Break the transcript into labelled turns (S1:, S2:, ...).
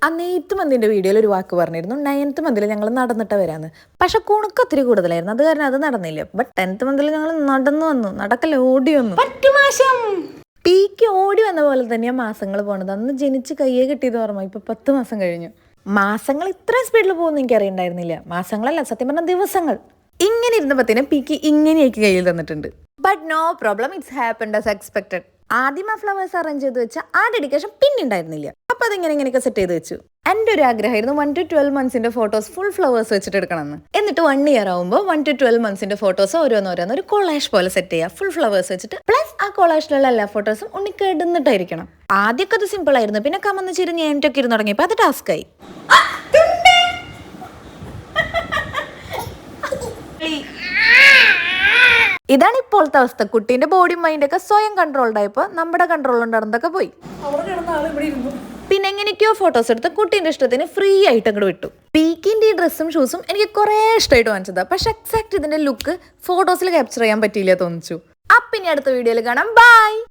S1: അന്ന് 8th മന്തിന്റെ വീഡിയോയിൽ ഒരു വാക്ക് പറഞ്ഞിരുന്നു 9th മന്തിൽ ഞങ്ങൾ നടന്നിട്ട് വരാന്ന്. പക്ഷെ കുണുക്ക് ഒത്തിരി കൂടുതലായിരുന്നു, അത് കാരണം അത് നടന്നില്ല. ബട്ട് 10th മന്തിൽ ഞങ്ങൾ നടന്നു വന്നു, നടക്കല്ല ഓടി വന്നു. പീക്ക് ഓടി വന്ന പോലെ തന്നെയാണ് മാസങ്ങൾ പോണത്. അന്ന് ജനിച്ച് കയ്യെ കിട്ടിയത് ഓർമ്മ, ഇപ്പൊ 10 മാസം കഴിഞ്ഞു. മാസങ്ങൾ ഇത്ര സ്പീഡിൽ പോകുന്നു എനിക്ക് അറിയണ്ടായിരുന്നില്ല. മാസങ്ങളല്ല, സത്യം പറഞ്ഞ ദിവസങ്ങൾ. ഇങ്ങനെ ഇരുന്നപ്പത്തിന് പീക്ക് ഇങ്ങനെയൊക്കെ കയ്യിൽ തന്നിട്ടുണ്ട്. But no problem, it's happened as expected. ആദ്യം ആ ഫ്ലവേഴ്സ് അറേഞ്ച് ചെയ്ത് വെച്ച ആ ഡെഡിക്കേഷൻ പിന്നെ ഉണ്ടായിരുന്നില്ല. അപ്പൊ അതിങ്ങനെ ഇങ്ങനെയൊക്കെ സെറ്റ് ചെയ്ത് വെച്ചു. എൻ്റെ ഒരു ആഗ്രഹമായിരുന്നു 1 to 12 മന്ത്സിന്റെ ഫോട്ടോസ് ഫുൾ ഫ്ലവേഴ്സ് വെച്ചിട്ട് എടുക്കണമെന്ന്. എന്നിട്ട് 1 ഇയർ ആകുമ്പോൾ 1 to 12 മന്ത്സിന്റെ ഫോട്ടോസ് ഓരോന്നോരോന്ന് ഒരു കൊളാഷ് പോലെ സെറ്റ് ചെയ്യുക, ഫുൾ ഫ്ലവേഴ്സ് വെച്ചിട്ട്. പ്ലസ് ആ കൊളാഷിലുള്ള എല്ലാ ഫോട്ടോസും ഉണ്ണിക്കിടുന്നിട്ടായിരിക്കണം. ആദ്യമൊക്കെ അത് സിമ്പിൾ ആയിരുന്നു, പിന്നെ കമന്ന് ചിരിഞ്ഞ് എനിക്കൊക്കെ ഇരുന്ന് തുടങ്ങിയപ്പോൾ അത് ടാസ്ക് ആയി. ഇതാണ് ഇപ്പോഴത്തെ അവസ്ഥ. കുട്ടീന്റെ ബോഡി മൈൻഡൊക്കെ സ്വയം കൺട്രോൾഡ് ആയപ്പോൾ നമ്മുടെ കൺട്രോൾ ഉണ്ടായിരുന്നതൊക്കെ പോയി. പിന്നെ എങ്ങനെയൊക്കെയോ ഫോട്ടോസ് എടുത്ത് കുട്ടീന്റെ ഇഷ്ടത്തിന് ഫ്രീ ആയിട്ട് അങ്ങോട്ട് വിട്ടു. പീക്കിന്റെ ഈ ഡ്രസ്സും ഷൂസും എനിക്ക് കുറേ ഇഷ്ടമായിട്ട് വാങ്ങിച്ചതാ. പക്ഷെ എക്സാക്ട് ഇതിന്റെ ലുക്ക് ഫോട്ടോസിൽ ക്യാപ്ചർ ചെയ്യാൻ പറ്റിയില്ല തോന്നിച്ചു. അപ്പം ഇനി അടുത്ത വീഡിയോയിൽ കാണാം. ബൈ.